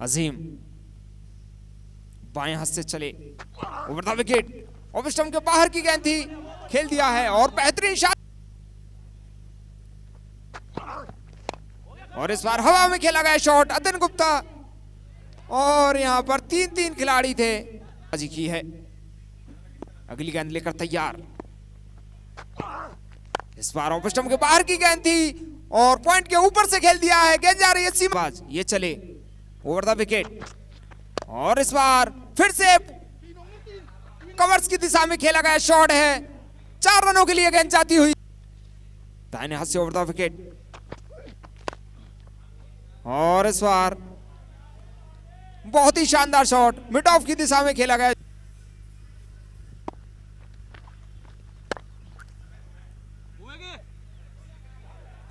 अजीम बाएं हाथ से चले, over the wicket, off stump के बाहर की गेंद थी, खेल दिया है और बेहतरीन शॉट, और इस बार हवा में खेला गया शॉट अतन गुप्ता, और यहां पर 3-3 खिलाड़ी थे, बाजी की है। अगली गेंद लेकर तैयार, इस बार ऑफ स्टंप के बाहर की गेंद थी और पॉइंट के ऊपर से खेल दिया है, गेंद जा रही है सीमा, ये चले ओवर द विकेट, और इस बार फिर से कवर्स की दिशा में खेला गया शॉट है, 4 रनों के लिए गेंद जाती हुई दाहिने हाथ से ओवर द विकेट, और इस बार बहुत ही शानदार शॉट मिड ऑफ की दिशा में खेला गया,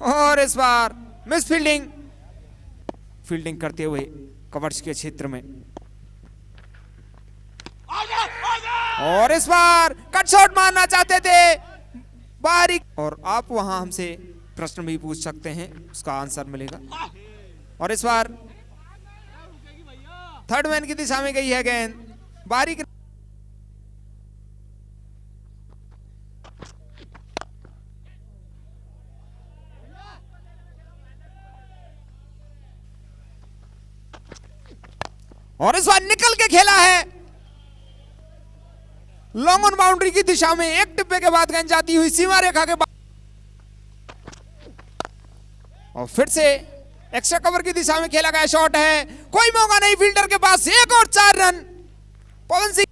और इस बार मिस फील्डिंग करते हुए कवर्स के क्षेत्र में, और इस बार कट शॉट मारना चाहते थे बारीक, और आप वहां हमसे प्रश्न भी पूछ सकते हैं, उसका आंसर मिलेगा। और इस बार थर्ड मैन की दिशा में गई है गेंद, बारीक, और इस बार निकल के खेला है लॉन्ग ऑन बाउंड्री की दिशा में, एक टिप्पे के बाद गेंद जाती हुई सीमा रेखा के बाद, और फिर से एक्स्ट्रा कवर की दिशा में खेला गया शॉट है, कोई मौका नहीं फील्डर के पास, एक और 4 रन पवन सिंह,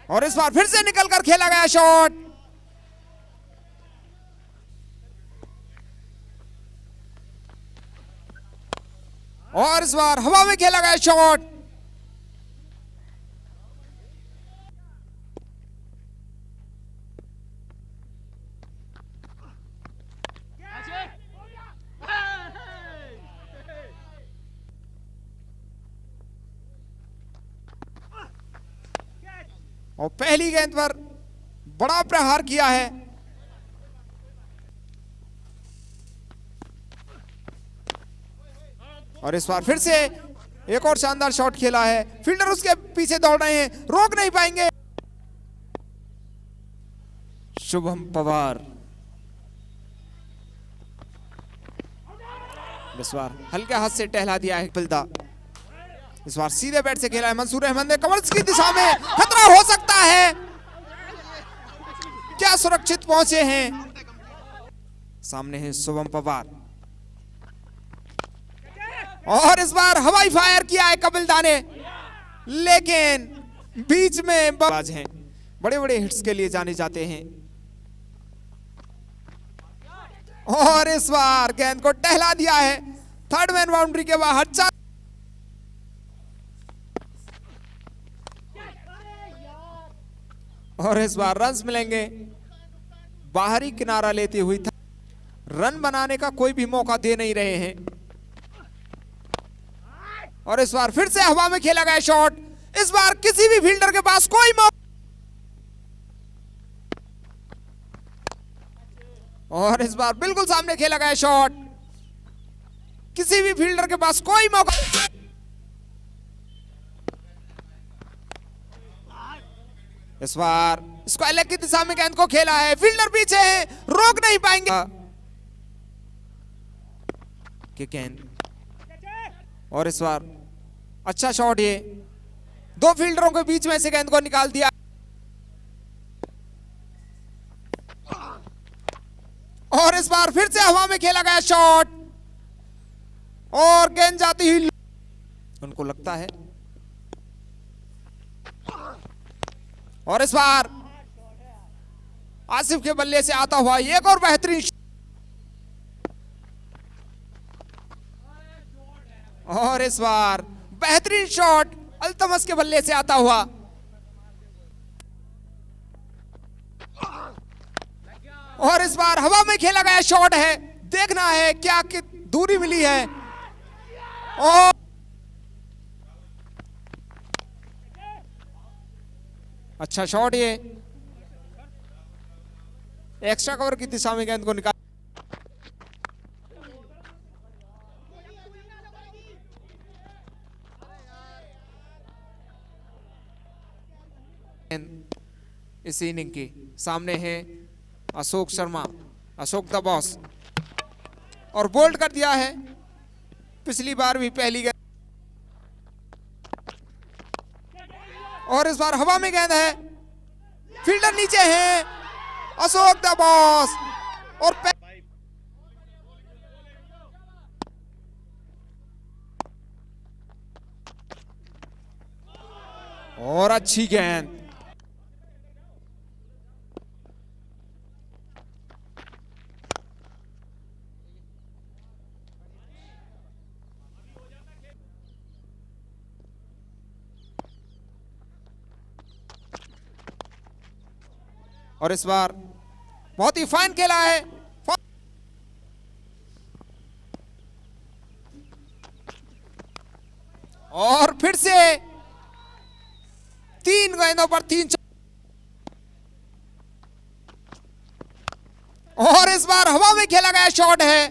और इस बार फिर से निकलकर खेला गया शॉट, और इस बार हवा में खेला गया शॉट, और पहली गेंद पर बड़ा प्रहार किया है, और इस बार फिर से एक और शानदार शॉट खेला है, फील्डर उसके पीछे दौड़ रहे हैं, रोक नहीं पाएंगे, शुभम पवार, इस बार हल्के हाथ से टहला दिया है पिल्दा, इस बार सीधे बैट से खेला है मंसूर अहमद ने, कवर्स की दिशा में खतरा हो सकता है, क्या सुरक्षित पहुंचे हैं, सामने है शुभम पवार, और इस बार हवाई फायर किया है कपिलदा ने, लेकिन बीच में बाज हैं, बड़े बड़े हिट्स के लिए जाने जाते हैं, और इस बार गेंद को टहला दिया है थर्ड मैन बाउंड्री के बाहर, 4, और इस बार रन्स मिलेंगे, बाहरी किनारा लेती हुई रन बनाने का कोई भी मौका दे नहीं रहे हैं, और इस बार फिर से हवा में खेला गया शॉट, इस बार किसी भी फील्डर के पास कोई मौका, और इस बार बिल्कुल सामने खेला गया शॉट, किसी भी फील्डर के पास कोई मौका, इस बार स्क्वायर लेग की दिशा में गेंद को खेला है, फील्डर पीछे है, रोक नहीं पाएंगे कि गेंद, और इस बार अच्छा शॉट, ये 2 फील्डरों के बीच में से गेंद को निकाल दिया, और इस बार फिर से हवा में खेला गया शॉट, और गेंद जाती हुई, उनको लगता है, और इस बार आसिफ के बल्ले से आता हुआ एक और बेहतरीन, और इस बार बेहतरीन शॉट अल्तमस के बल्ले से आता हुआ, और इस बार हवा में खेला गया शॉट है, देखना है क्या कि दूरी मिली है, और अच्छा शॉट, ये एक्स्ट्रा कवर की दिशा में गेंद को निकाल, इस इनिंग की सामने है अशोक शर्मा, अशोक द बॉस, और बोल्ड कर दिया है। पिछली बार भी पहली गेंद, और इस बार हवा में गेंद है, फील्डर नीचे है, अशोक द बॉस, और अच्छी गेंद, और इस बार बहुत ही फाइन खेला है। और फिर से 3 गेंदों पर 3, और इस बार हवा में खेला गया शॉट है,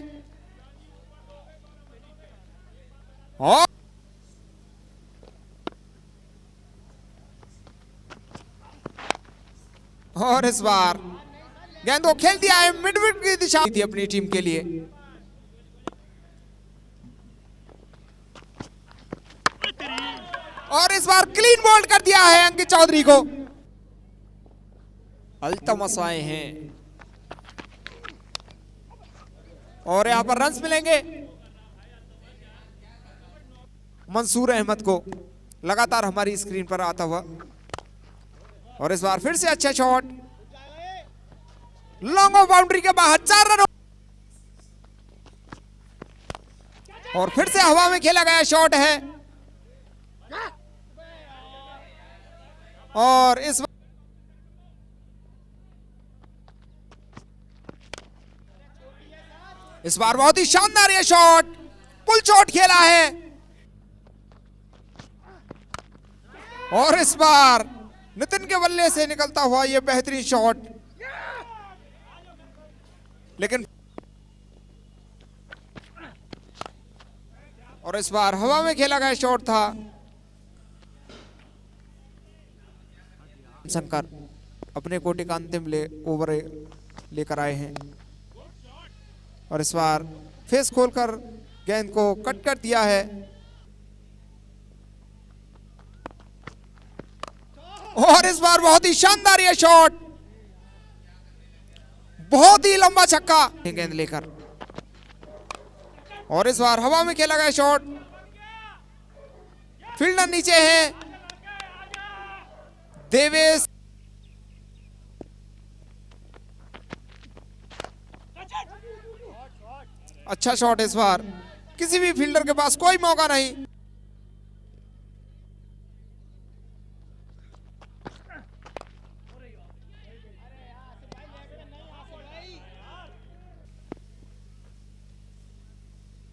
और इस बार गेंद को खेल दिया है मिड विकेट की दिशा थी अपनी टीम के लिए। और इस बार क्लीन बोल्ड कर दिया है अंकित चौधरी को। अल्तमस आए हैं और यहां पर रन्स मिलेंगे मंसूर अहमद को, लगातार हमारी स्क्रीन पर आता हुआ। और इस बार फिर से अच्छा शॉट, लॉन्ग ऑफ बाउंड्री के बाहर 4 रन, और फिर से हवा में खेला गया शॉट है, और इस बार बहुत ही शानदार ये शॉट, पुल शॉट खेला है, और इस बार नितिन के बल्ले से निकलता हुआ ये बेहतरीन शॉट, लेकिन और इस बार हवा में खेला गया शॉट था। शंकर अपने कोटे का अंतिम ओवर लेकर आए हैं, और इस बार फेस खोलकर गेंद को कट कर दिया है, और इस बार बहुत ही शानदार ये शॉट, बहुत ही लंबा छक्का गेंद लेकर, और इस बार हवा में खेला गया शॉट, फील्डर नीचे है देवेश, अच्छा शॉट, इस बार किसी भी फील्डर के पास कोई मौका नहीं,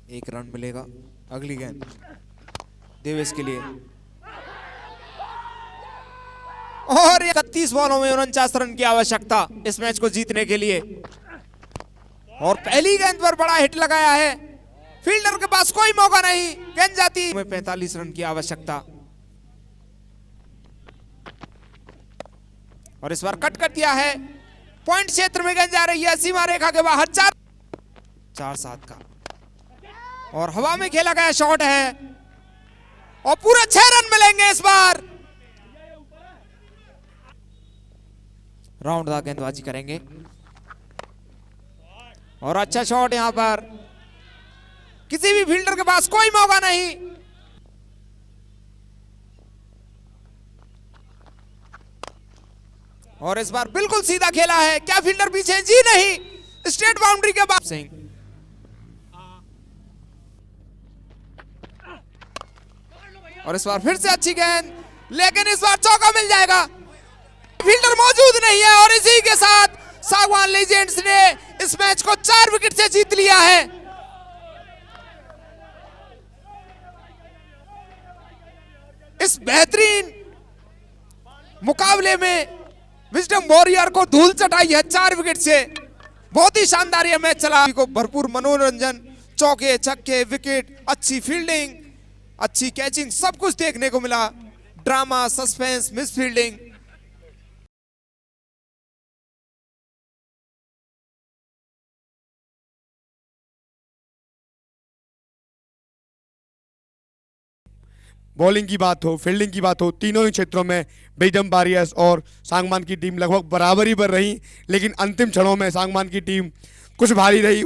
एक रन मिलेगा। अगली गेंद देवेश के लिए, और 31 बॉलों में 49 रन की आवश्यकता इस मैच को जीतने के लिए, और पहली गेंद पर बड़ा हिट लगाया है, फील्डर के पास कोई मौका नहीं, गेंद जाती में 45 रन की आवश्यकता, और इस बार कट कर दिया है, पॉइंट क्षेत्र में गेंद जा रही है, सीमा रेखा के बाहर 4-7 का, और हवा में खेला गया शॉट है, और पूरे 6 रन मिलेंगे इस बार। राउंड गेंदबाजी करेंगे, और अच्छा शॉट, यहां पर किसी भी फील्डर के पास कोई मौका नहीं, और इस बार बिल्कुल सीधा खेला है, क्या फील्डर पीछे? जी नहीं, स्ट्रेट बाउंड्री के बाद सिंह, और इस बार फिर से अच्छी गेंद, लेकिन इस बार चौका मिल जाएगा, फील्डर मौजूद नहीं है, और इसी के साथ सागवान लीजेंड्स ने इस मैच को 4 विकेट से जीत लिया है। इस बेहतरीन मुकाबले में विजडम वॉरियर को धूल चटाई है 4 विकेट से, बहुत ही शानदार यह मैच चला, को भरपूर मनोरंजन, चौके छक्के, विकेट, अच्छी फील्डिंग, अच्छी कैचिंग, सब कुछ देखने को मिला, drama, suspense, miss fielding, bowling की बात हो, फील्डिंग की बात हो, तीनों ही क्षेत्रों में बेजम वॉरियर्स और सांगमान की टीम लगभग बराबरी पर रही, लेकिन अंतिम क्षणों में सांगमान की टीम कुछ भारी रही।